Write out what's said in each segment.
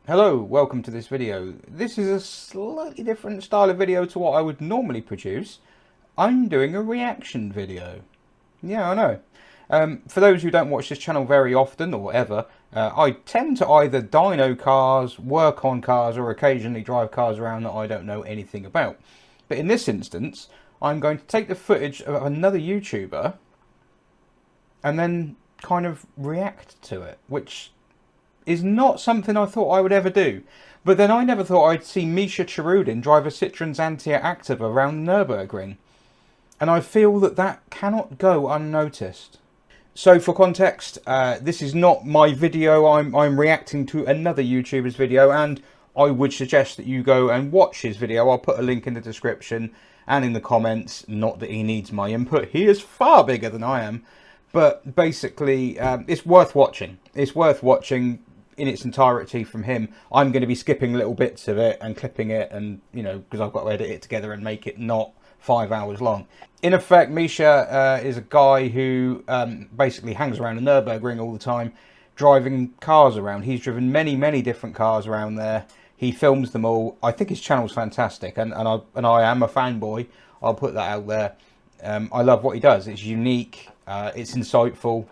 Hello, welcome to this video. This is a slightly different style of video to what I would normally produce. I'm doing a reaction video. Yeah, I know. For those who don't watch this channel very often or ever, I tend to either dyno cars, work on cars, or occasionally drive cars around that I don't know anything about. But in this instance, I'm going to take the footage of another YouTuber and then kind of react to it, which is not something I thought I would ever do. But then I never thought I'd see Misha drive a Citroen Xantia ACTIVA around the Nürburgring. And I feel that that cannot go unnoticed. So for context, this is not my video. I'm reacting to another YouTuber's video, and I would suggest that you go and watch his video. I'll put a link in the description and in the comments. Not that he needs my input. He is far bigger than I am. But basically, it's worth watching. It's worth watching in its entirety from him. I'm going to be skipping little bits of it and clipping it, and you know, because I've got to edit it together and make it not 5 hours long. In effect, Misha is a guy who basically hangs around the Nürburgring all the time, driving cars around. He's driven many different cars around there. He films them all. I think his channel's fantastic, and I am a fanboy. I'll put that out there. I love what he does. It's unique. It's insightful.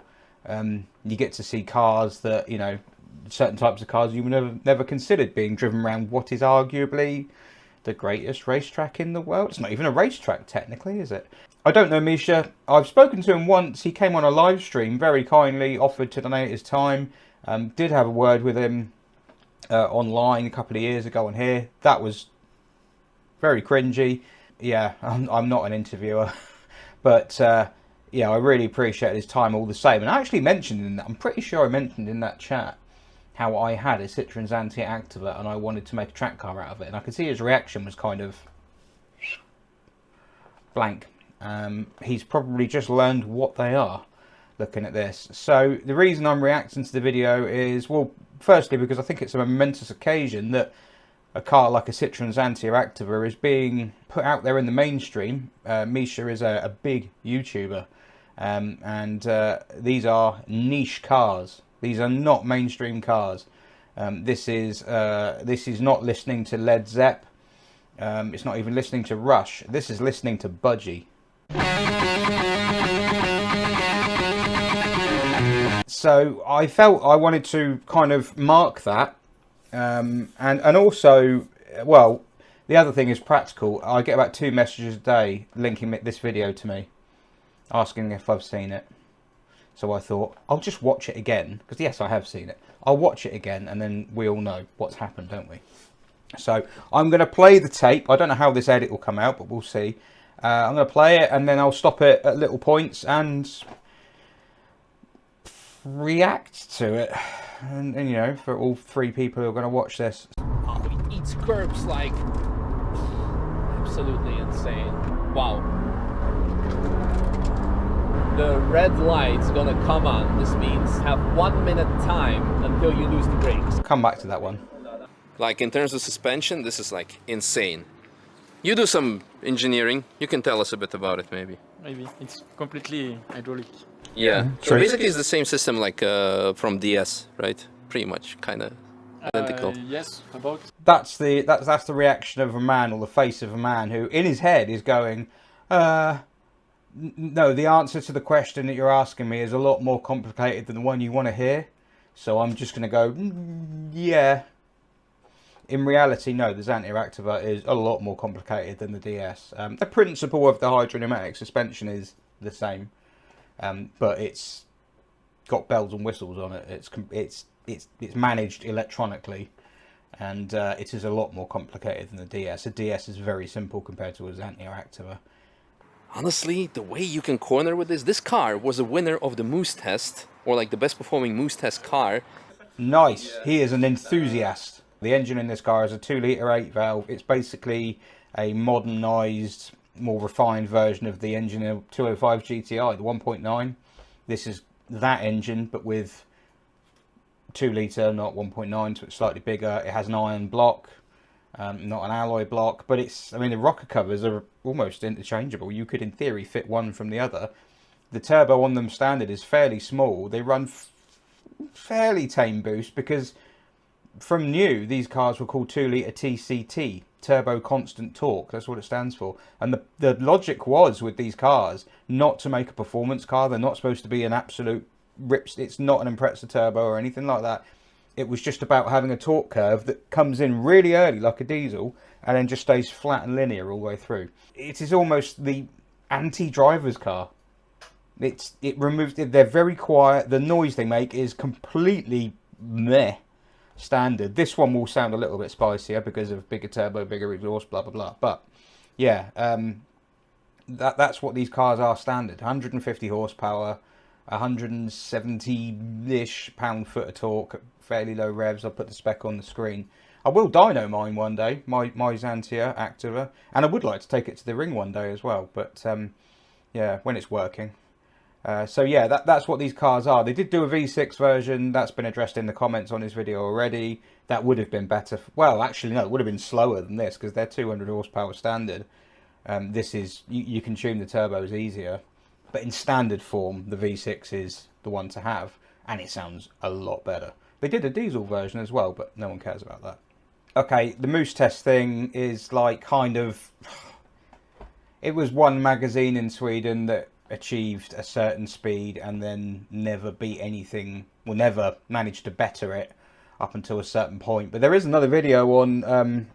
You get to see cars that, you know, certain types of cars you would never considered being driven around what is arguably the greatest racetrack in the world. It's not even a racetrack technically, is it? I don't know Misha. I've spoken to him once. He came on a live stream, very kindly offered to donate his time. Did have a word with him online a couple of years ago on here. That was very cringy. Yeah, I'm not an interviewer. But yeah, I really appreciate his time all the same. And I actually mentioned in that, I'm pretty sure I mentioned in that chat, how I had a Citroen Xantia ACTIVA and I wanted to make a track car out of it. And I could see his reaction was kind of blank. He's probably just learned what they are looking at this. So the reason I'm reacting to the video is, well, firstly, because I think it's a momentous occasion that a car like a Citroen Xantia ACTIVA is being put out there in the mainstream. Misha is a big YouTuber. And these are niche cars. These are not mainstream cars. This is not listening to Led Zepp. It's not even listening to Rush. This is listening to Budgie. So I felt I wanted to kind of mark that. And also, well, the other thing is practical. I get about 2 messages a day linking this video to me, asking if I've seen it. So I thought, I'll just watch it again, because yes, I have seen it. I'll watch it again, and then we all know what's happened, don't we? So I'm going to play the tape. I don't know how this edit will come out, but we'll see. I'm going to play it, and then I'll stop it at little points and react to it. And you know, for all 3 people who are going to watch this. Oh, it eats curbs like absolutely insane. Wow. The red light's gonna come on. This means have 1 minute time until you lose the brakes. Come back to that one. Like in terms of suspension, this is like insane. You do some engineering. You can tell us a bit about it, maybe. Maybe it's completely hydraulic. Yeah. So basically, it's the same system like from DS, right? Pretty much, kind of identical. Yes, about. That's the reaction of a man, or the face of a man who, in his head, is going, no, the answer to the question that you're asking me is a lot more complicated than the one you want to hear. So I'm just going to go, yeah. In reality, no, the Xantia ACTIVA is a lot more complicated than the DS. The principle of the hydropneumatic suspension is the same, but it's got bells and whistles on it. It's managed electronically, and it is a lot more complicated than the DS. A DS is very simple compared to a Xantia ACTIVA. Honestly, the way you can corner with this car was a winner of the Moose Test, or like the best performing Moose Test car. Nice. He is an enthusiast. The engine in this car is a 2-litre 8-valve. It's basically a modernised, more refined version of the engine in a 205 GTI, the 1.9. This is that engine, but with 2-litre, not 1.9, so it's slightly bigger. It has an iron block, not an alloy block, but it's, I mean, the rocker covers are almost interchangeable. You could, in theory, fit one from the other. The turbo on them standard is fairly small. They run fairly tame boost because from new, these cars were called 2-litre TCT, Turbo Constant Torque. That's what it stands for. And the logic was with these cars not to make a performance car. They're not supposed to be an absolute rips. It's not an Impreza turbo or anything like that. It was just about having a torque curve that comes in really early like a diesel and then just stays flat and linear all the way through. It is almost the anti-driver's car. It removes. They're very quiet. The noise they make is completely meh. Standard. This one will sound a little bit spicier because of bigger turbo, bigger exhaust, blah blah blah. But yeah, that's what these cars are standard. 150 horsepower, 170-ish pound-foot of torque, fairly low revs. I'll put the spec on the screen. I will dyno mine one day, my Xantia ACTIVA, and I would like to take it to the ring one day as well. But yeah, when it's working. So yeah, that's what these cars are. They did do a V6 version. That's been addressed in the comments on this video already. That would have been better. Well, actually, no, it would have been slower than this because they're 200 horsepower standard. This is, you can tune the turbos easier. But in standard form, the V6 is the one to have. And it sounds a lot better. They did a diesel version as well, but no one cares about that. Okay, the moose test thing is like kind of... It was one magazine in Sweden that achieved a certain speed and then never beat anything, well, never managed to better it up until a certain point. But there is another video on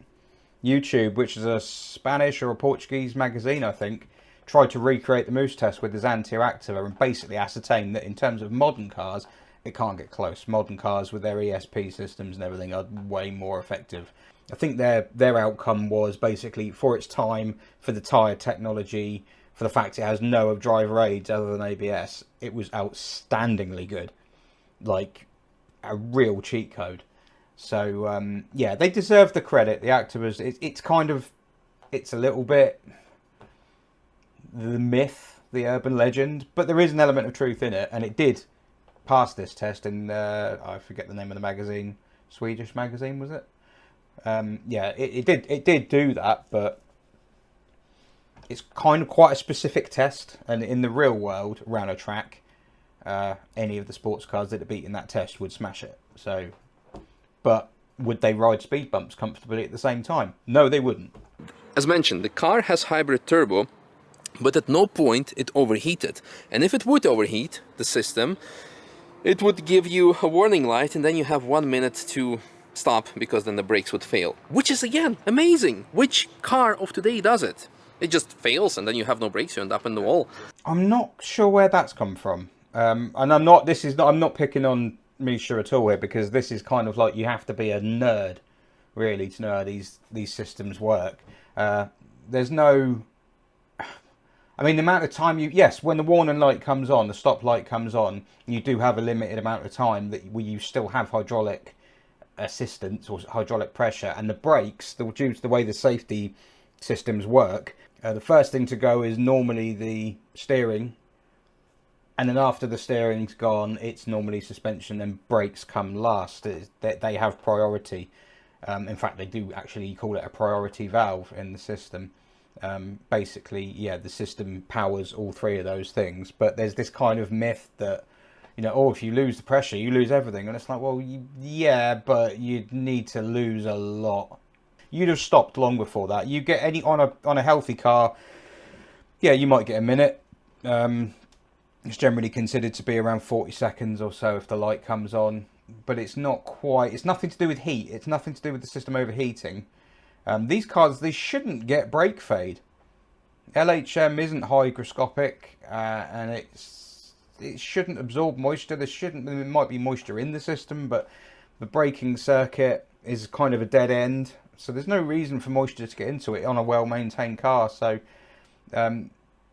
YouTube, which is a Spanish or a Portuguese magazine, I think, tried to recreate the moose test with the Xantia ACTIVA and basically ascertained that in terms of modern cars, it can't get close. Modern cars with their ESP systems and everything are way more effective. I think their outcome was basically, for its time, for the tyre technology, for the fact it has no driver aids other than ABS, it was outstandingly good. Like, a real cheat code. So, yeah, they deserve the credit. The Activas, it's kind of, it's a little bit the myth, the urban legend, but there is an element of truth in it, and it did pass this test in, I forget the name of the magazine, Swedish magazine, was it? Yeah, it did do that, but it's kind of quite a specific test, and in the real world, around a track, any of the sports cars that are beating that test would smash it. So, but would they ride speed bumps comfortably at the same time? No, they wouldn't. As mentioned, the car has hybrid turbo, but at no point it overheated. And if it would overheat the system, it would give you a warning light, and then you have 1 minute to stop, because then the brakes would fail. Which is, again, amazing. Which car of today does it? It just fails, and then you have no brakes, you end up in the wall. I'm not sure where that's come from. And I'm not picking on Misha at all here, because this is kind of like, you have to be a nerd, really, to know how these systems work. There's no... I mean, the amount of time yes, when the warning light comes on, the stop light comes on, you do have a limited amount of time where you still have hydraulic assistance or hydraulic pressure, and the brakes, due to the way the safety systems work, the first thing to go is normally the steering, and then after the steering's gone, it's normally suspension, and brakes come last. They have priority. In fact, they do actually call it a priority valve in the system. Basically, yeah, the system powers all three of those things, but there's this kind of myth that, you know, oh, if you lose the pressure, you lose everything. And it's like, well, yeah, but you'd need to lose a lot. You'd have stopped long before that. You get on a healthy car, yeah, you might get a minute. It's generally considered to be around 40 seconds or so if the light comes on, but it's not quite. It's nothing to do with heat. It's nothing to do with the system overheating. These cars, they shouldn't get brake fade. LHM isn't hygroscopic, and it shouldn't absorb moisture. There might be moisture in the system, but the braking circuit is kind of a dead end. So there's no reason for moisture to get into it on a well-maintained car. So, yeah,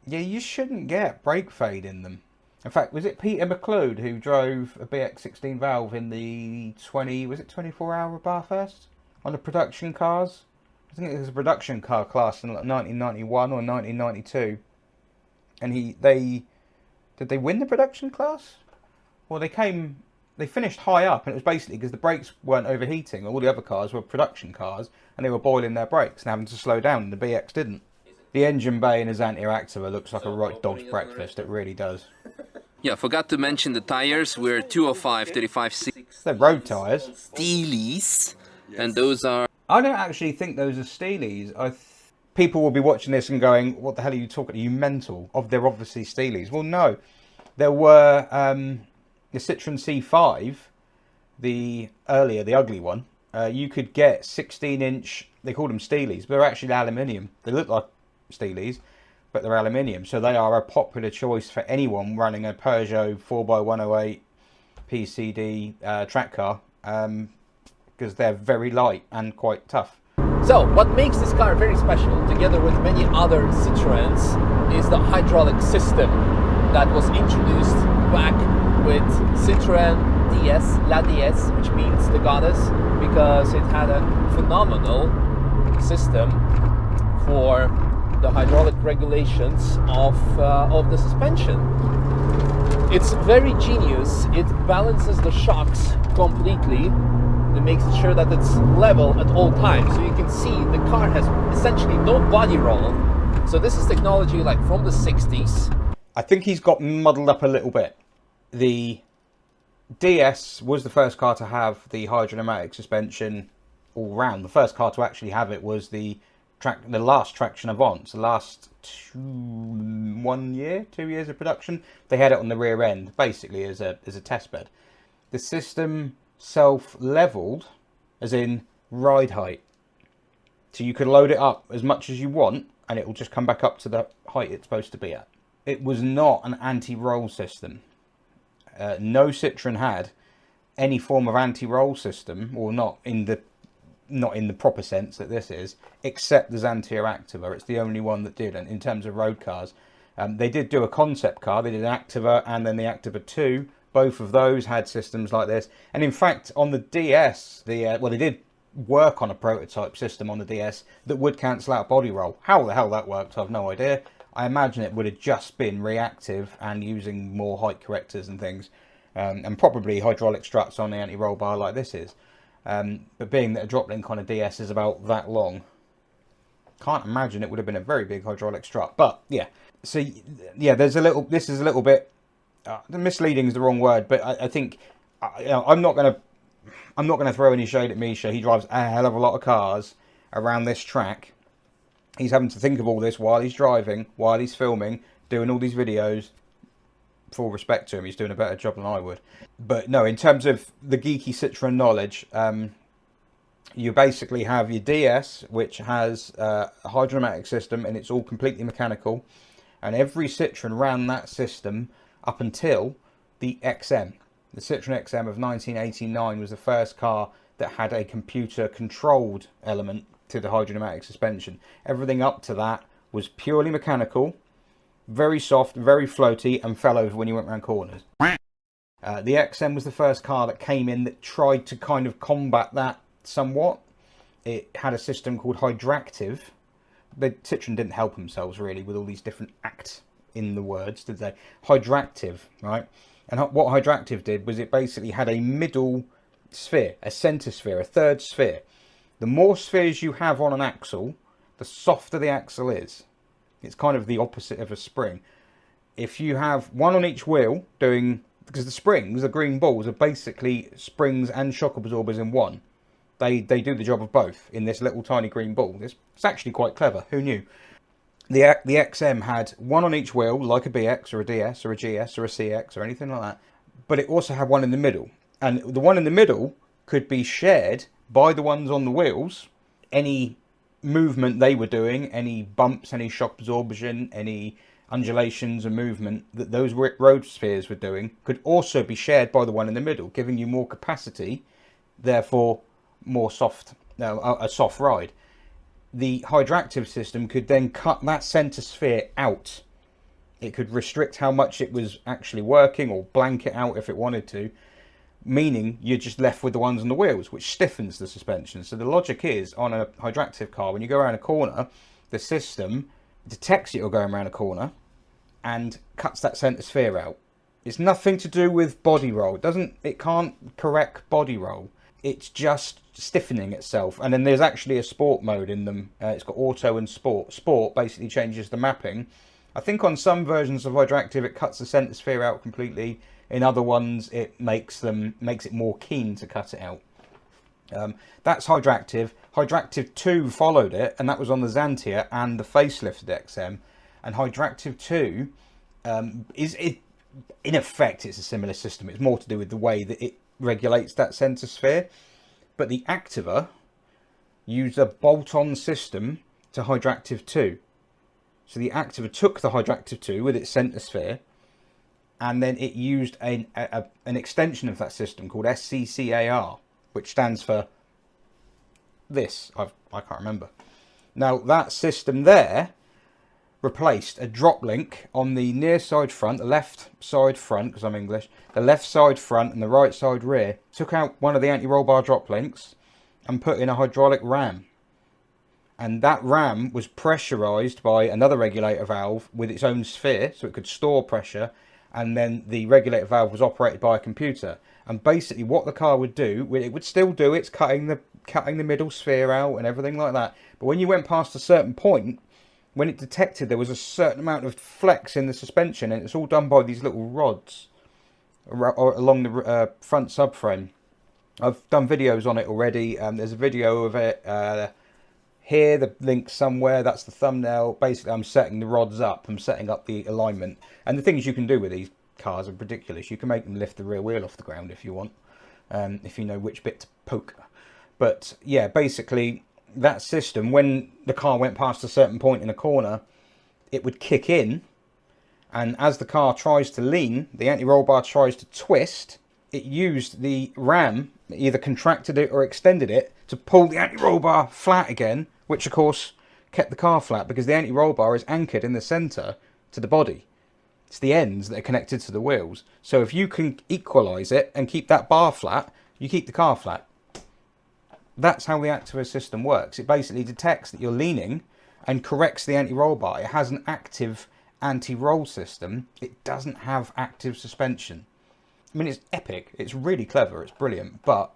you shouldn't get brake fade in them. In fact, was it Peter McLeod who drove a BX16 valve in the 24-hour Barfest on the production cars? I think it was a production car class in like 1991 or 1992. And did they win the production class? Well, they finished high up, and it was basically because the brakes weren't overheating. All the other cars were production cars, and they were boiling their brakes and having to slow down, and the BX didn't. The engine bay in a Xantia ACTIVA looks like a right dog's breakfast. It really does. Yeah, forgot to mention the tires. We're 205 35 They're road tyres. Steelies, and those are... I don't actually think those are Steelies. People will be watching this and going, what the hell are you talking? Are you mental? They're obviously Steelies. Well, no. There were the Citroen C5, the ugly one. You could get 16-inch, they called them Steelies, but they're actually aluminium. They look like Steelies, but they're aluminium. So they are a popular choice for anyone running a Peugeot 4x108 PCD track car, because they're very light and quite tough. So, what makes this car very special, together with many other Citroens, is the hydraulic system that was introduced back with Citroën DS, La DS, which means the goddess, because it had a phenomenal system for the hydraulic regulations of the suspension. It's very genius. It balances the shocks completely. It makes it sure that it's level at all times. So you can see the car has essentially no body roll. So this is technology like from the 60s. I think he's got muddled up a little bit. The DS was the first car to have the hydropneumatic suspension all round. The first car to actually have it was the last Traction Avant. The last 2 years of production, they had it on the rear end, basically as a test bed. The system self-leveled, as in ride height. So you could load it up as much as you want, and it will just come back up to the height it's supposed to be at. It was not an anti-roll system. No Citroen had any form of anti-roll system, or not in the proper sense that this is, except the Xantia ACTIVA. It's the only one that did, and in terms of road cars. They did do a concept car. They did an ACTIVA and then the ACTIVA 2. Both of those had systems like this. And in fact, on the DS, they did work on a prototype system on the DS that would cancel out body roll. How the hell that worked, I've no idea. I imagine it would have just been reactive and using more height correctors and things. And probably hydraulic struts on the anti-roll bar like this is. But being that a drop link on a DS is about that long, can't imagine it would have been a very big hydraulic strut. But yeah, so yeah, this is a little bit misleading is the wrong word, but I think I'm not gonna throw any shade at Misha. He drives a hell of a lot of cars around this track. He's having to think of all this while he's driving, while he's filming, doing all these videos. Full respect to him, he's doing a better job than I would. But no, in terms of the geeky Citroen knowledge, you basically have your DS, which has a hydropneumatic system, and it's all completely mechanical. And every Citroen ran that system up until the XM. The Citroen XM of 1989 was the first car that had a computer-controlled element to the hydropneumatic suspension. Everything up to that was purely mechanical, very soft, very floaty, and fell over when you went around corners. The XM was the first car that came in that tried to kind of combat that somewhat. It had a system called HYDRACTIVE. But Citroen didn't help themselves really with all these different acts in the words, did they? HYDRACTIVE, right? And what HYDRACTIVE did was it basically had a middle sphere, a centre sphere, a third sphere. The more spheres you have on an axle, the softer the axle is. It's kind of the opposite of a spring. If you have one on each wheel doing, because the springs, the green balls, are basically springs and shock absorbers in one. They do the job of both in this little tiny green ball. It's actually quite clever. Who knew? The XM had one on each wheel, like a BX or a DS or a GS or a CX or anything like that. But it also had one in the middle. And the one in the middle could be shared by the ones on the wheels. Any movement they were doing, any bumps, any shock absorption, any undulations and movement that those road spheres were doing could also be shared by the one in the middle, giving you more capacity, therefore more a soft ride. The HYDRACTIVE system could then cut that centre sphere out. It could restrict how much it was actually working or blank it out if it wanted to, meaning you're just left with the ones on the wheels, which stiffens the suspension. So the logic is, on a HYDRACTIVE car, when you go around a corner, the system detects that you're going around a corner and cuts that centre sphere out. It's nothing to do with body roll. It can't correct body roll. It's just stiffening itself. And then there's actually a sport mode in them. It's got auto and sport. Sport basically changes the mapping I think on some versions of HYDRACTIVE it cuts the centre sphere out completely. In other ones it makes it more keen to cut it out. That's HYDRACTIVE. HYDRACTIVE 2 followed it, and that was on the Xantia and the facelifted XM. And HYDRACTIVE 2 in effect, it's a similar system. It's more to do with the way that it regulates that centre sphere. But the Activa used a bolt-on system to HYDRACTIVE 2. So the Activa took the HYDRACTIVE 2 with its centre sphere, and then it used an extension of that system called SCCAR, which stands for this. I can't remember. Now that system there replaced a drop link on the near side front, the left side front, because I'm English, the left side front and the right side rear, took out one of the anti-roll bar drop links and put in a hydraulic ram. And that ram was pressurized by another regulator valve with its own sphere, so it could store pressure, and then the regulator valve was operated by a computer. And basically what the car would do, it would still do its cutting the middle sphere out and everything like that, but when you went past a certain point, when it detected there was a certain amount of flex in the suspension, and it's all done by these little rods along the front subframe. I've done videos on it already. There's a video of it here, the link somewhere, that's the thumbnail. Basically, I'm setting the rods up, I'm setting up the alignment. And the things you can do with these cars are ridiculous. You can make them lift the rear wheel off the ground if you want, if you know which bit to poke. But yeah, basically, that system, when the car went past a certain point in a corner, it would kick in, and as the car tries to lean, the anti-roll bar tries to twist, it used the ram, either contracted it or extended it, to pull the anti-roll bar flat again, which of course kept the car flat, because the anti-roll bar is anchored in the centre to the body. It's the ends that are connected to the wheels. So if you can equalise it and keep that bar flat, you keep the car flat. That's how the Activa system works. It basically detects that you're leaning and corrects the anti-roll bar. It has an active anti-roll system. It doesn't have active suspension. I mean, it's epic. It's really clever. It's brilliant, but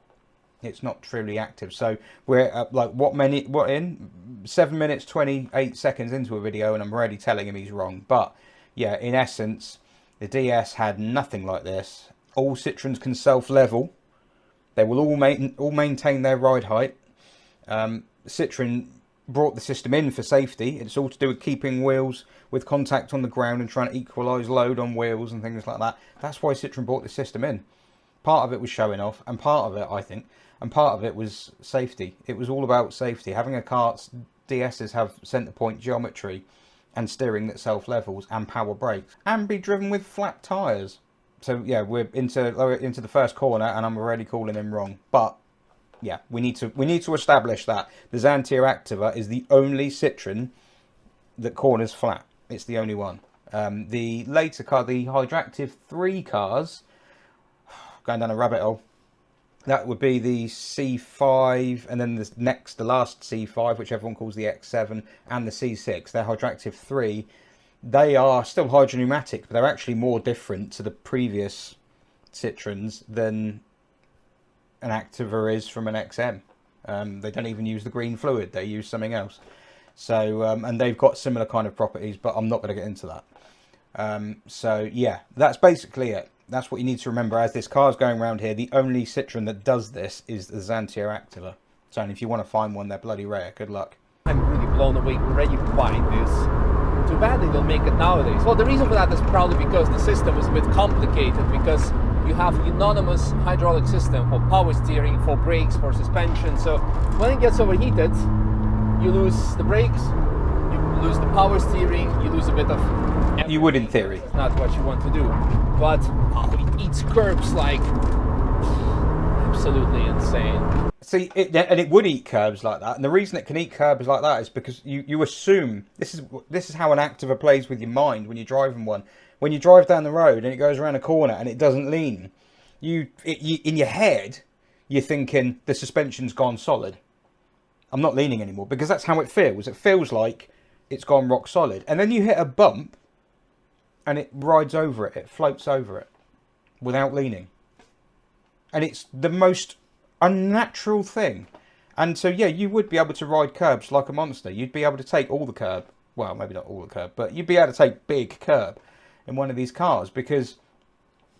it's not truly active. So we're at like 7 minutes 28 seconds into a video, and I'm already telling him he's wrong. But yeah, in essence, the DS had nothing like this. All Citroens can self-level. They will all maintain their ride height. Citroen brought the system in for safety. It's all to do with keeping wheels with contact on the ground and trying to equalise load on wheels and things like that. That's why Citroen brought the system in. Part of it was showing off, and part of it, I think, and part of it was safety. It was all about safety. Having a car, DSs have centre point geometry and steering that self-levels and power brakes, and be driven with flat tyres. So yeah, we're into the first corner, and I'm already calling him wrong. But yeah, we need to establish that the Xantia ACTIVA is the only Citroen that corners flat. It's the only one. The later car, the HYDRACTIVE 3 cars, going down a rabbit hole. That would be the C5, and then the last C5, which everyone calls the X7, and the C6. They're HYDRACTIVE 3. They are still hydropneumatic, but they're actually more different to the previous Citroens than an Activa is from an XM. They don't even use the green fluid, they use something else. So, and they've got similar kind of properties, but I'm not going to get into that. So yeah, that's basically it. That's what you need to remember as this car's going around here. The only Citroen that does this is the Xantia ACTIVA. So if you want to find one, they're bloody rare. Good luck. I'm really blown away already by this. Too bad they don't make it nowadays. Well, the reason for that is probably because the system is a bit complicated, because you have a unanimous hydraulic system for power steering, for brakes, for suspension. So when it gets overheated, you lose the brakes, you lose the power steering, you lose a bit of everything. You would in theory. It's not what you want to do. But it eats curbs like absolutely insane. See, it would eat curbs like that, and the reason it can eat curbs like that is because you assume this is how an Activa plays with your mind when you're driving one. When you drive down the road and it goes around a corner and it doesn't lean, you in your head you're thinking the suspension's gone solid. I'm not leaning anymore, because that's how it feels. It feels like it's gone rock solid, and then you hit a bump and it rides over it. It floats over it without leaning, and it's the most unnatural thing. And so yeah, you would be able to ride curbs like a monster. You'd be able to take all the curb well, maybe not all the curb, but you'd be able to take big curb in one of these cars, because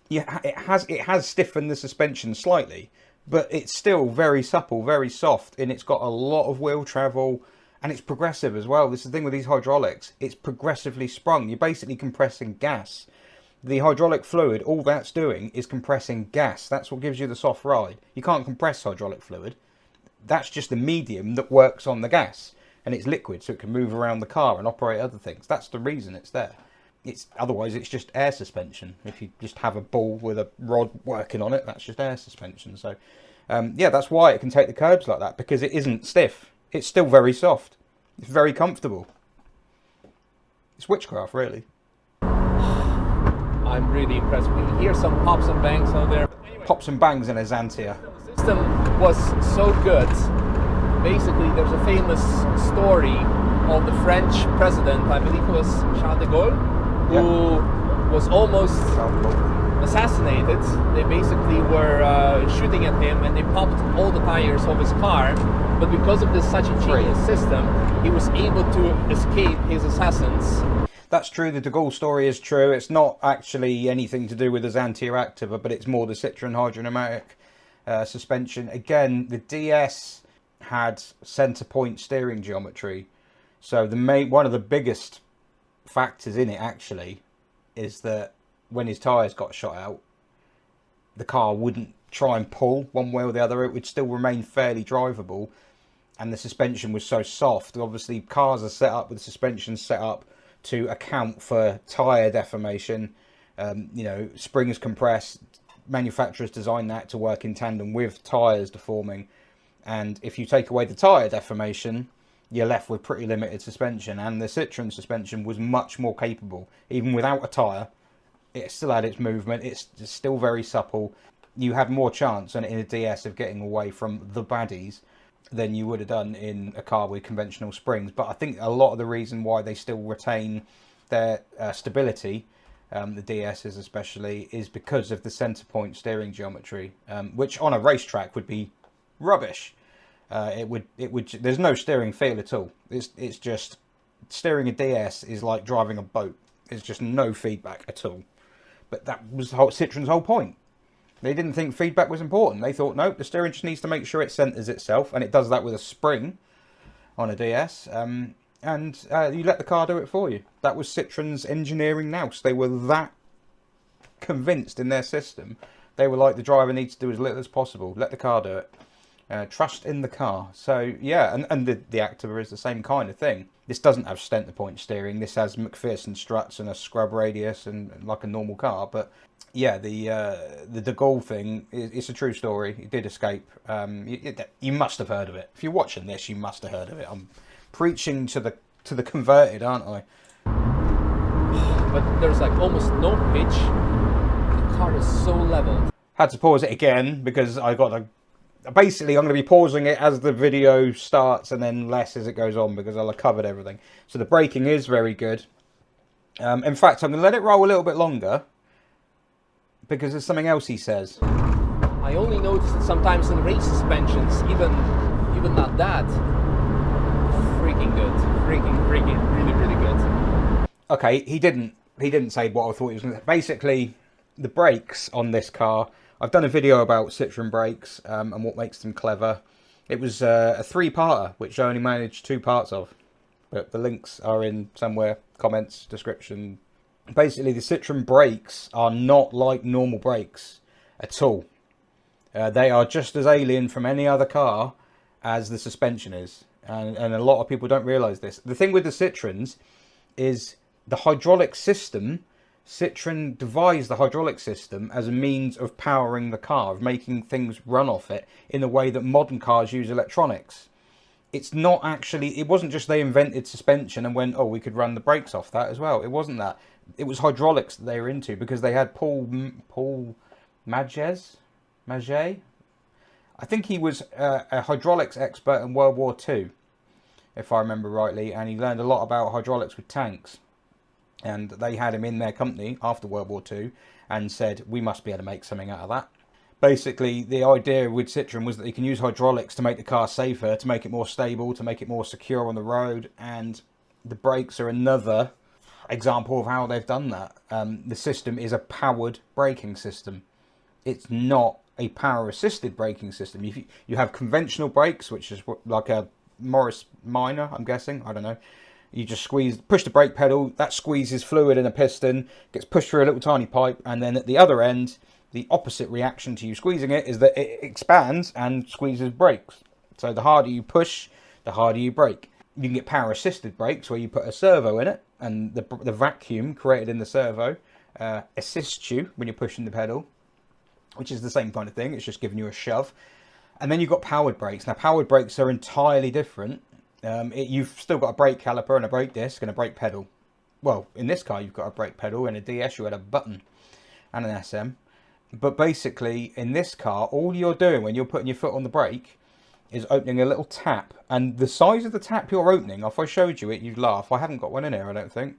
it has stiffened the suspension slightly, but it's still very supple, very soft, and it's got a lot of wheel travel, and it's progressive as well. This is the thing with these hydraulics, it's progressively sprung. You're basically compressing gas. The hydraulic fluid, all that's doing is compressing gas. That's what gives you the soft ride. You can't compress hydraulic fluid. That's just the medium that works on the gas, and it's liquid, so it can move around the car and operate other things. That's the reason it's there. Otherwise it's just air suspension. If you just have a ball with a rod working on it, that's just air suspension. So yeah, that's why it can take the curbs like that, because it isn't stiff. It's still very soft. It's very comfortable. It's witchcraft, really. I'm really impressed. We hear some pops and bangs out there. Anyway, Pops and bangs in a Xantia. the system was so good. Basically, there's a famous story of the French president, I believe it was Charles de Gaulle, who was almost assassinated. They basically were shooting at him, and they popped all the tires of his car, but because of this such a genius system, he was able to escape his assassins. That's true, the de Gaulle story is true. It's not actually anything to do with the Xantia ACTIVA, but it's more the Citroen hydrodynamic suspension. Again, the DS had centre point steering geometry, so one of the biggest factors in it actually is that when his tyres got shot out, the car wouldn't try and pull one way or the other. It would still remain fairly drivable, and the suspension was so soft. Obviously cars are set up with the suspension set up to account for tyre deformation. You know, springs compress, manufacturers design that to work in tandem with tyres deforming, and if you take away the tyre deformation, you're left with pretty limited suspension. And the Citroen suspension was much more capable. Even without a tyre, it still had its movement, it's still very supple. You had more chance in a DS of getting away from the baddies than you would have done in a car with conventional springs. But I think a lot of the reason why they still retain their stability, the DSs especially, is because of the centre point steering geometry, which on a racetrack would be rubbish. There's no steering feel at all. It's just steering a DS is like driving a boat. There's just no feedback at all. But that was Citroen's whole point. They didn't think feedback was important. They thought, nope, the steering just needs to make sure it centres itself, and it does that with a spring on a DS, and you let the car do it for you. That was Citroen's engineering nous. They were that convinced in their system. They were like, the driver needs to do as little as possible. Let the car do it. Trust in the car. So yeah, and the Activa is the same kind of thing. This doesn't have centre point steering. This has McPherson struts and a scrub radius and like a normal car. But yeah, the de Gaulle thing, it's a true story. It did escape. You must have heard of it. If you're watching this, you must have heard of it. I'm preaching to the converted, aren't I? But there's like almost no pitch. The car is so level. Had to pause it again because I got a... Basically, I'm going to be pausing it as the video starts and then less as it goes on, because I'll have covered everything. So the braking is very good. In fact, I'm going to let it roll a little bit longer, because there's something else he says. I only noticed that sometimes in race suspensions, even not that, freaking good. Freaking, really, really good. Okay, he didn't say what I thought he was going to say. Basically, the brakes on this car... I've done a video about Citroen brakes and what makes them clever. It was a three-parter, which I only managed 2 parts of. But the links are in somewhere, comments, description. Basically, the Citroen brakes are not like normal brakes at all. They are just as alien from any other car as the suspension is. And a lot of people don't realise this. The thing with the Citroens is the hydraulic system... Citroen devised the hydraulic system as a means of powering the car, of making things run off it in the way that modern cars use electronics. It's not actually, it wasn't just they invented suspension and went, oh, we could run the brakes off that as well. It wasn't that. It was hydraulics that they were into, because they had Paul Maget. I think he was a hydraulics expert in World War II, if I remember rightly, and he learned a lot about hydraulics with tanks. And they had him in their company after World War II and said, we must be able to make something out of that. Basically, the idea with Citroen was that you can use hydraulics to make the car safer, to make it more stable, to make it more secure on the road. And The brakes are another example of how they've done that. The system is a powered braking system. It's not a power assisted braking system. You have conventional brakes, which is like a Morris Minor, I'm guessing, I don't know. You just push the brake pedal, that squeezes fluid in a piston, gets pushed through a little tiny pipe, and then at the other end, the opposite reaction to you squeezing it is that it expands and squeezes brakes. So the harder you push, the harder you brake. You can get power assisted brakes where you put a servo in it, and the vacuum created in the servo assists you when you're pushing the pedal, which is the same kind of thing. It's just giving you a shove. And then you've got powered brakes. Now, powered brakes are entirely different. You've still got a brake caliper and a brake disc and a brake pedal. Well, in this car, you've got a brake pedal. In a DS, you had a button and an SM. But basically, in this car, all you're doing when you're putting your foot on the brake is opening a little tap. And the size of the tap you're opening, if I showed you it, you'd laugh. I haven't got one in here, I don't think.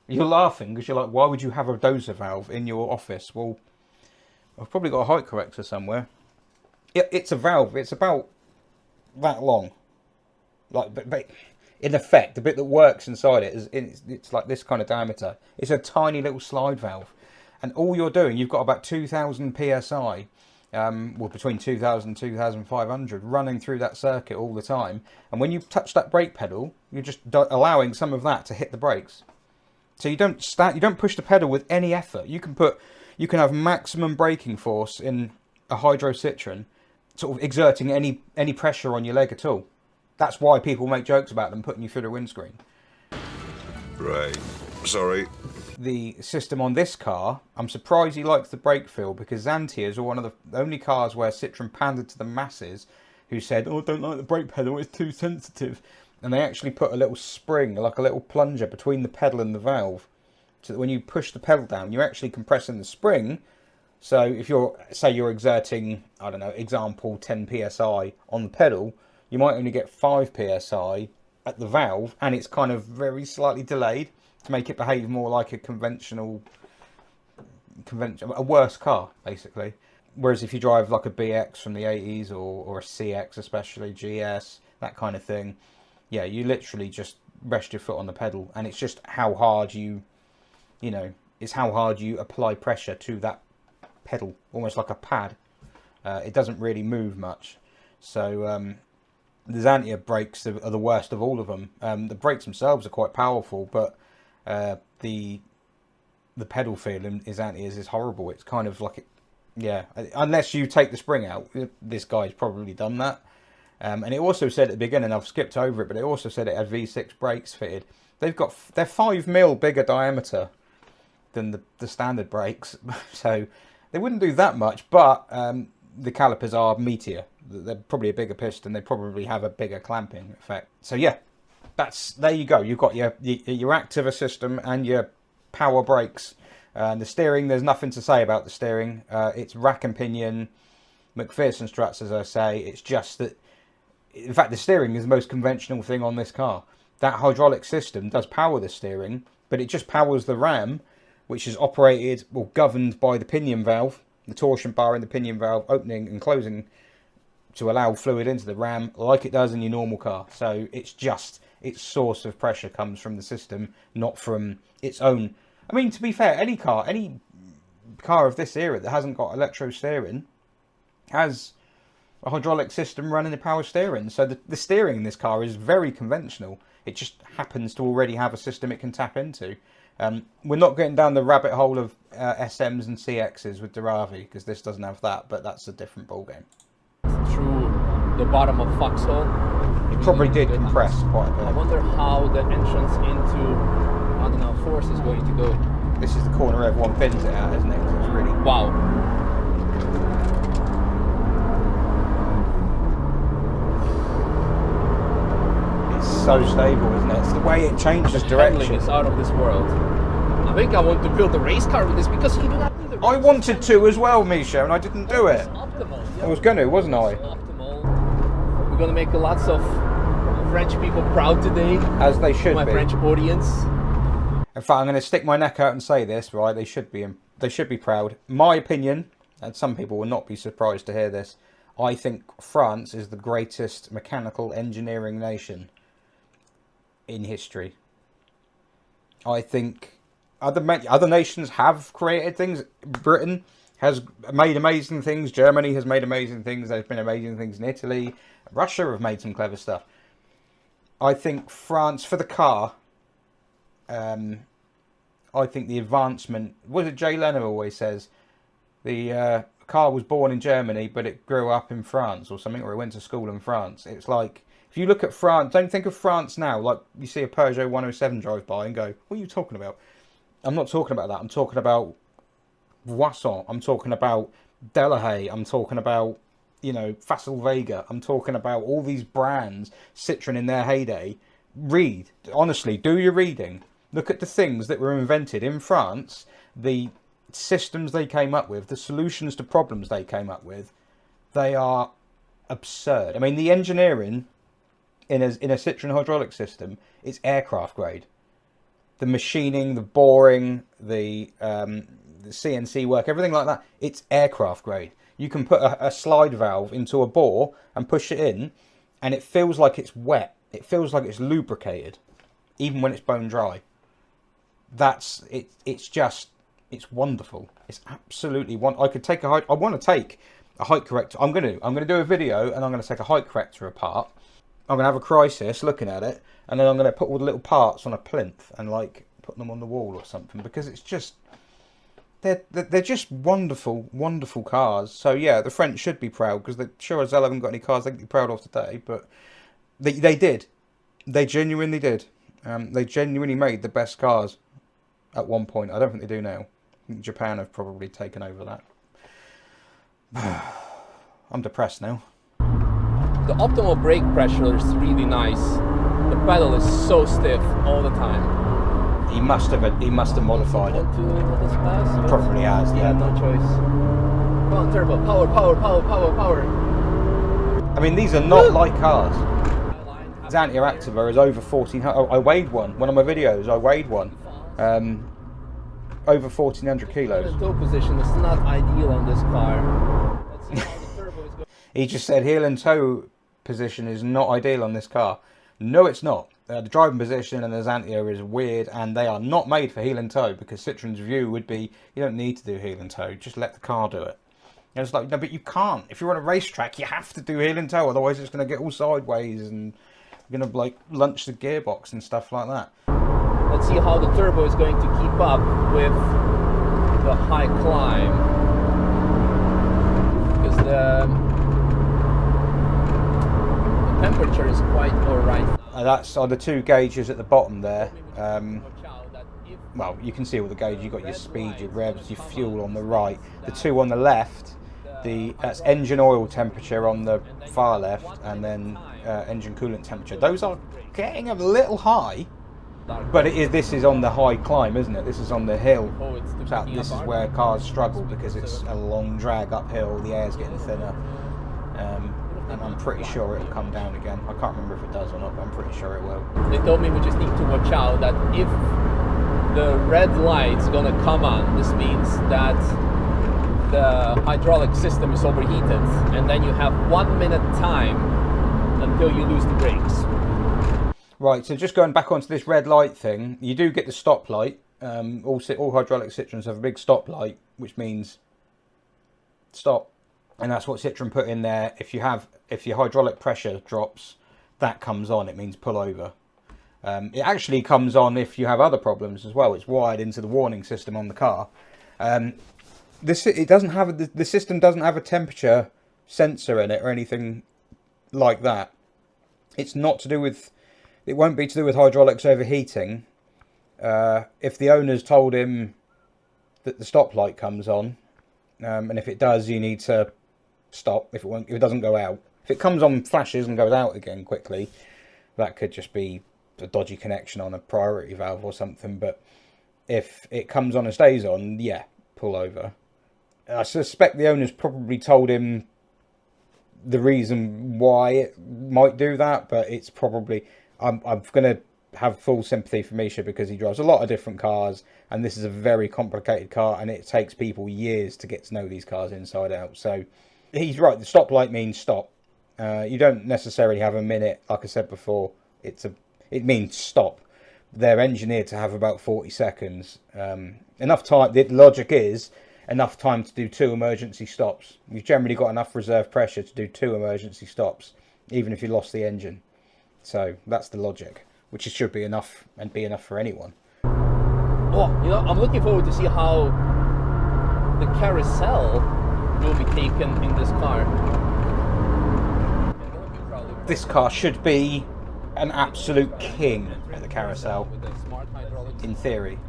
You're laughing because you're like, why would you have a dozer valve in your office? Well, I've probably got a height corrector somewhere. It's a valve. It's about that long. Like, but in effect, the bit that works inside it it's like this kind of diameter. It's a tiny little slide valve, and all you're doing, you've got about 2,000 psi, well, between 2,000 and 2,500 running through that circuit all the time. And when you touch that brake pedal, you're just allowing some of that to hit the brakes. So you don't push the pedal with any effort. You can have maximum braking force in a hydro Citroen, sort of exerting any pressure on your leg at all. That's why people make jokes about them putting you through the windscreen. Right. Sorry. The system on this car, I'm surprised he likes the brake feel, because Xantias are one of the only cars where Citroen pandered to the masses who said, oh, I don't like the brake pedal, it's too sensitive. And they actually put a little spring, like a little plunger between the pedal and the valve, so that when you push the pedal down, you're actually compressing the spring. So if you're exerting, I don't know, example 10 psi on the pedal, you might only get 5 psi at the valve, and it's kind of very slightly delayed to make it behave more like a conventional, a worse car, basically. Whereas if you drive like a BX from the 80s or a CX, especially GS, that kind of thing, yeah, you literally just rest your foot on the pedal, and it's just how hard it's how hard you apply pressure to that pedal, almost like a pad. It doesn't really move much. So the Xantia brakes are the worst of all of them. The brakes themselves are quite powerful, but the pedal feel in Xantia's is horrible. It's kind of like, unless you take the spring out, this guy's probably done that. And it also said at the beginning, I've skipped over it, but it also said it had V6 brakes fitted. They're 5mm bigger diameter than the standard brakes, so they wouldn't do that much. But the calipers are meatier. They're probably a bigger piston. They probably have a bigger clamping effect. So yeah, there you go. You've got your Activa system and your power brakes. The steering, there's nothing to say about the steering. It's rack and pinion, McPherson struts, as I say. It's just that, in fact, the steering is the most conventional thing on this car. That hydraulic system does power the steering, but it just powers the ram, which is operated or governed by the pinion valve, the torsion bar in the pinion valve opening and closing to allow fluid into the ram like it does in your normal car. So it's just, its source of pressure comes from the system, not from its own. I mean, to be fair, any car of this era that hasn't got electro steering has a hydraulic system running the power steering. So the steering in this car is very conventional. It just happens to already have a system it can tap into. We're not getting down the rabbit hole of SMs and CXs with Duravi, because this doesn't have that, but that's a different ballgame. Through the bottom of Foxhole. It probably did compress quite a bit. I wonder how the entrance into, I don't know, Force is going to go. This is the corner everyone pins it at, isn't it? 'Cause it's really... Wow. so stable, isn't it? It's the way it changes direction. It's out of this world. I think I want to build a race car with this, because you do not need a race I wanted to as well, Misha, and I didn't do it. Optimal. I was going to, wasn't I? Optimal. We're gonna make lots of French people proud today. As they should my be. French audience. In fact, I'm going to stick my neck out and say this, right? They should be proud. My opinion, and some people will not be surprised to hear this, I think France is the greatest mechanical engineering nation in history. I think other nations have created things. Britain has made amazing things. Germany has made amazing things. There's been amazing things in Italy. Russia have made some clever stuff. I think France, for the car, I think the advancement, what is it Jay Leno always says? The car was born in Germany, but it grew up in France or something, or it went to school in France. It's like, if you look at France, don't think of France now, like you see a Peugeot 107 drive by and go, what are you talking about? I'm not talking about that. I'm talking about Voisin. I'm talking about Delahaye. I'm talking about, you know, Facel Vega. I'm talking about all these brands, Citroen in their heyday. Read, honestly, do your reading. Look at the things that were invented in France, the systems they came up with, the solutions to problems they came up with. They are absurd. I mean, the engineering in a Citroen hydraulic system is aircraft grade. The machining, the boring, the CNC work, everything like that, it's aircraft grade. You can put a slide valve into a bore and push it in, and it feels like it's wet. It feels like it's lubricated, even when it's bone dry. That's it. It's wonderful. It's absolutely wonderful. I could take I want to take a height corrector. I'm going to do a video, and I'm going to take a height corrector apart. I'm going to have a crisis looking at it, and then I'm going to put all the little parts on a plinth and like put them on the wall or something, because it's just they're just wonderful, wonderful cars. So yeah, the French should be proud, because they sure as hell haven't got any cars they can be proud of today, but they did. They genuinely did. They genuinely made the best cars at one point. I don't think they do now. I think Japan have probably taken over that. I'm depressed now. The optimal brake pressure is really nice. The pedal is so stiff all the time. He must have modified it. Want to let us pass? Probably has. Yeah, no choice. Come on, turbo, power, power, power, power, power. I mean, these are not light cars. Xantia ACTIVA is over 1400. I weighed one of my videos. I weighed one. Over 1400 kilos. The toe position is not ideal on this car. Let's see how the turbo is going. He just said heel and toe position is not ideal on this car. No, it's not. The driving position and the Xantia is weird, and they are not made for heel and toe, because Citroen's view would be, you don't need to do heel and toe, just let the car do it. And it's like, no, but you can't. If you're on a racetrack, you have to do heel and toe, otherwise it's going to get all sideways and you're going to like lunch the gearbox and stuff like that. Let's see how the turbo is going to keep up with the high climb, because the temperature is quite alright. That's on the two gauges at the bottom there. Well, you can see all the gauges. You've got your speed, your revs, your fuel on the right. The two on the left, that's engine oil temperature on the far left, and then engine coolant temperature. Those are getting a little high, but this is on the high climb, isn't it? This is on the hill. So this is where cars struggle, because it's a long drag uphill. The air's getting thinner. And I'm pretty sure it'll come down again. I can't remember if it does or not, but I'm pretty sure it will. They told me we just need to watch out that if the red light's gonna come on, this means that the hydraulic system is overheated, and then you have 1 minute time until you lose the brakes. Right, so just going back onto this red light thing, you do get the stop light. All hydraulic Citroens have a big stop light, which means stop. And that's what Citroen put in there. If your hydraulic pressure drops, that comes on. It means pull over. It actually comes on if you have other problems as well. It's wired into the warning system on the car. The system doesn't have a temperature sensor in it or anything like that. It's not to do with. It won't be to do with hydraulics overheating. If the owner's told him that the stop light comes on, and if it does, you need to stop. If it doesn't go out, if it comes on, flashes and goes out again quickly, that could just be a dodgy connection on a priority valve or something. But if it comes on and stays on, yeah, pull over. I suspect the owner's probably told him the reason why it might do that, but it's probably. I'm going to have full sympathy for Misha, because he drives a lot of different cars, and this is a very complicated car, and it takes people years to get to know these cars inside out. So he's right. The stop light means stop. You don't necessarily have a minute. Like I said before, it's It means stop. They're engineered to have about 40 seconds. Enough time, the logic is enough time to do 2 emergency stops. You've generally got enough reserve pressure to do 2 emergency stops, even if you lost the engine. So that's the logic, which should be enough and be enough for anyone. Oh, you know, I'm looking forward to see how the Karusell will be taken in this car. This car should be an absolute king at the Karusell, in theory.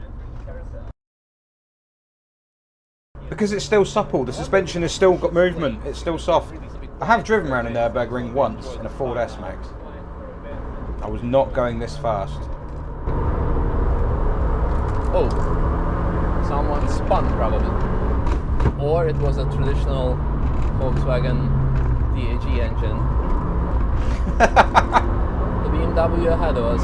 Because it's still supple, the suspension has still got movement, it's still soft. I have driven around a Nürburgring once in a Ford S-Max. I was not going this fast. Oh, someone spun probably. Or it was a traditional Volkswagen DAG engine. The BMW ahead of us.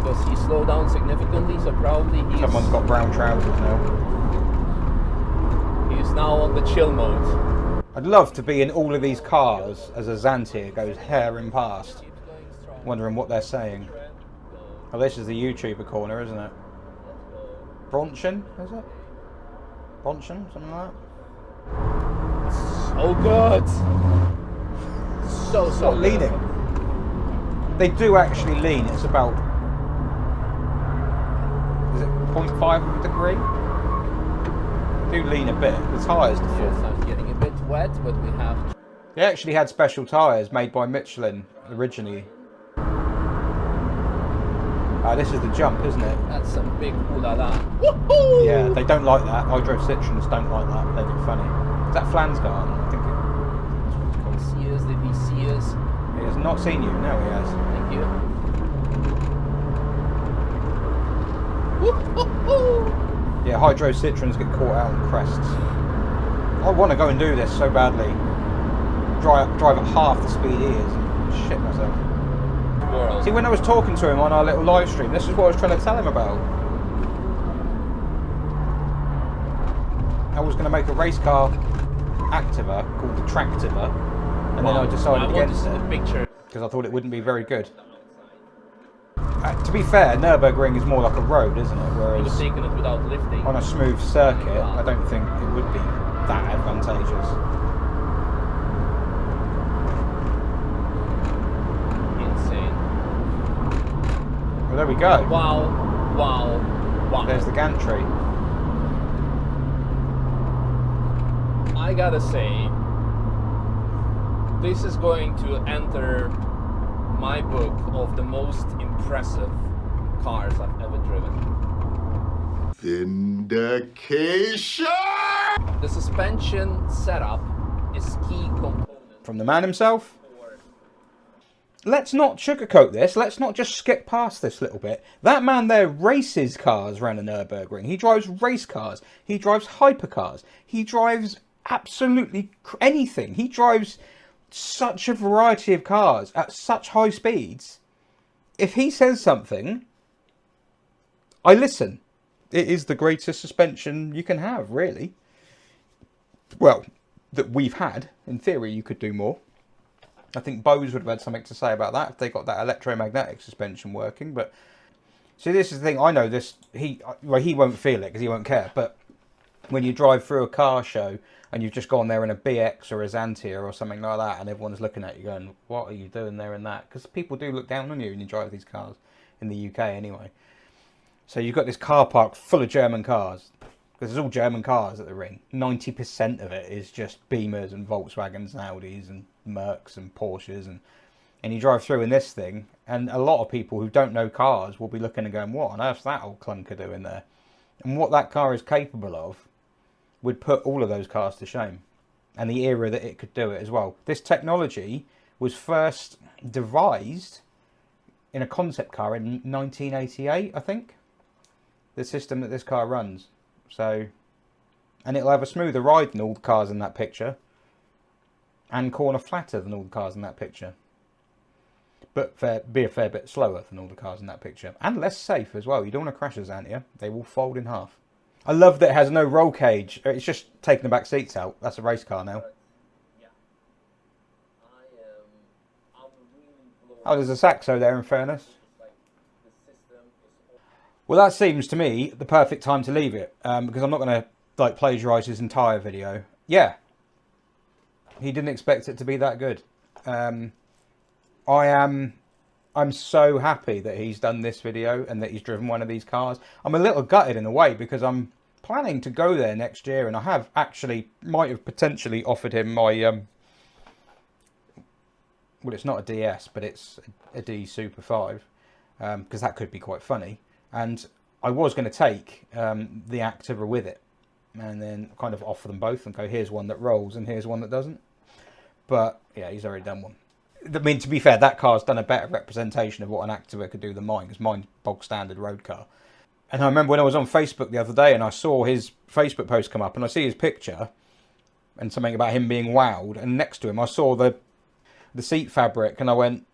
Because he slowed down significantly, so probably Someone's got brown trousers now. He's now on the chill mode. I'd love to be in all of these cars as a Xantia goes herring past, wondering what they're saying. Oh, this is the YouTuber corner, isn't it? Bronchen, is it? Bronchen, something like that? So good! So Not leaning. They do actually lean. It's about, is it 0.5 of a degree? They do lean a bit. The tyres do. Yes, I'm getting a bit wet, but we have... They actually had special tyres made by Michelin originally. This is the jump, isn't it? That's some big ooh-la-la. Woohoo! Yeah, they don't like that. Hydro Citroens don't like that. They get funny. Is that Flansgarden? I think that's what it's called. See us, did he see us? He has not seen you. No, he has. Thank you. Woohoo! Yeah, Hydro Citroens get caught out on crests. I want to go and do this so badly. Drive at half the speed he is and shit myself. See, when I was talking to him on our little live stream, this is what I was trying to tell him about. I was going to make a race car Activa called the Tractiva, and then I decided against it because I thought it wouldn't be very good. To be fair, Nürburgring is more like a road, isn't it? Whereas taking it without lifting. On a smooth circuit, I don't think it would be that advantageous. Well, there we go. Wow, wow, wow. There's the gantry. I gotta say, this is going to enter my book of the most impressive cars I've ever driven. Vindication! The suspension setup is key component. From the man himself. Let's not sugarcoat this. Let's not just skip past this little bit. That man there races cars around the Nürburgring. He drives race cars. He drives hypercars. He drives absolutely anything. He drives such a variety of cars at such high speeds. If he says something, I listen. It is the greatest suspension you can have, really. Well, that we've had. In theory, you could do more. I think Bose would have had something to say about that if they got that electromagnetic suspension working. But see, this is the thing. I know this. He won't feel it because he won't care. But when you drive through a car show and you've just gone there in a BX or a Xantia or something like that, and everyone's looking at you going, "What are you doing there in that?" Because people do look down on you when you drive these cars in the UK anyway. So you've got this car park full of German cars. Because it's all German cars at the ring. 90% of it is just Beamers and Volkswagens and Audis and Mercs and Porsches. And you drive through in this thing, and a lot of people who don't know cars will be looking and going, what on earth's that old clunker doing there? And what that car is capable of would put all of those cars to shame. And the era that it could do it as well. This technology was first devised in a concept car in 1988, I think. The system that this car runs. So, and it'll have a smoother ride than all the cars in that picture, and corner flatter than all the cars in that picture, but be a fair bit slower than all the cars in that picture, and less safe as well. You don't want to crash a Xantia; they will fold in half. I love that it has no roll cage. It's just taking the back seats out. That's a race car now. Yeah. I'm really blown Oh, there's a saxo there, in fairness. Well, that seems to me the perfect time to leave it, because I'm not going to like plagiarise his entire video. Yeah, he didn't expect it to be that good. I'm so happy that he's done this video and that he's driven one of these cars. I'm a little gutted in a way because I'm planning to go there next year, and I have actually might have potentially offered him my well, it's not a DS, but it's a D Super 5, because that could be quite funny. And I was going to take the Activa with it and then kind of offer them both and go, here's one that rolls and here's one that doesn't. But yeah, he's already done one. I mean, to be fair, that car's done a better representation of what an Activa could do than mine, because mine's bog standard road car. And I remember when I was on Facebook the other day and I saw his Facebook post come up and I see his picture and something about him being wowed, and next to him I saw the seat fabric and I went,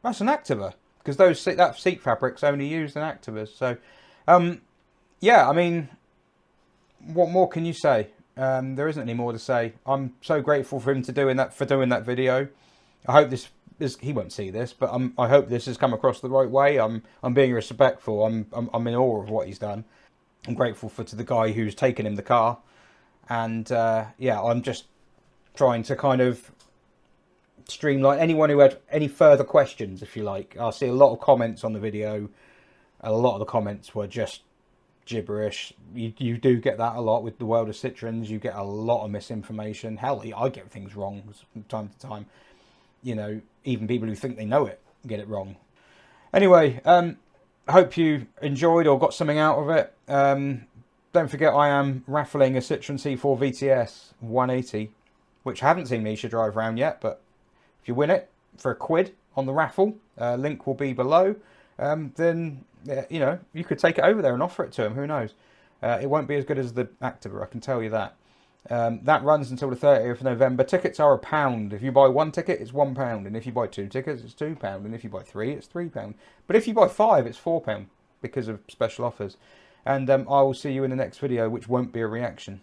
that's an Activa. Because that seat fabric's only used in Activas. So, yeah, I mean, what more can you say? There isn't any more to say. I'm so grateful for him doing that video. I hope he won't see this, but I hope this has come across the right way. I'm being respectful. I'm in awe of what he's done. I'm grateful to the guy who's taken him the car, and yeah, I'm just trying to kind of streamline anyone who had any further questions, if you like. I see a lot of comments on the video. A lot of the comments were just gibberish. You do get that a lot with the world of Citroens. You get a lot of misinformation. Hell, I get things wrong from time to time. You know, even people who think they know it get it wrong. Anyway, I hope you enjoyed or got something out of it. Don't forget, I am raffling a Citroen C4 VTS 180, which I haven't seen Misha drive around yet, but if you win it for £1 on the raffle, link will be below, then, you know, you could take it over there and offer it to him. Who knows? It won't be as good as the Activa, I can tell you that. That runs until the 30th of November. Tickets are £1. If you buy one ticket, it's £1. And if you buy 2 tickets, it's £2. And if you buy 3, it's £3. But if you buy 5, it's £4 because of special offers. And I will see you in the next video, which won't be a reaction.